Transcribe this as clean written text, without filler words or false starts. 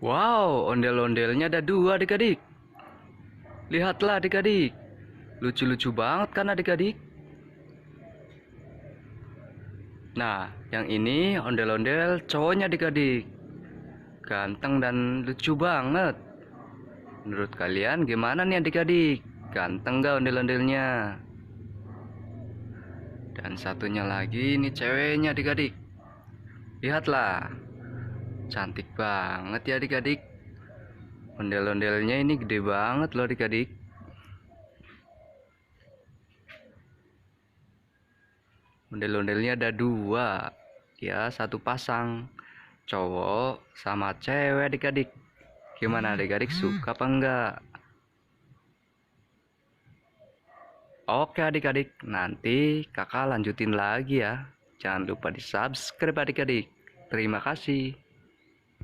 Wow, ondel-ondelnya ada dua adik-adik. Lihatlah adik-adik. Lucu-lucu banget kan adik-adik? Nah, yang ini ondel-ondel cowoknya adik-adik. Ganteng dan lucu banget. Menurut kalian gimana nih adik-adik? Ganteng gak ondel-ondelnya? Dan satunya lagi ini ceweknya adik-adik. Lihatlah. Cantik banget ya adik-adik. Ondel-ondelnya ini gede banget loh adik-adik. Ondel-ondelnya ada dua. Ya, satu pasang. Cowok sama cewek adik-adik. Gimana adik-adik, suka apa enggak? Oke adik-adik, nanti kakak lanjutin lagi ya. Jangan lupa di subscribe adik-adik. Terima kasih.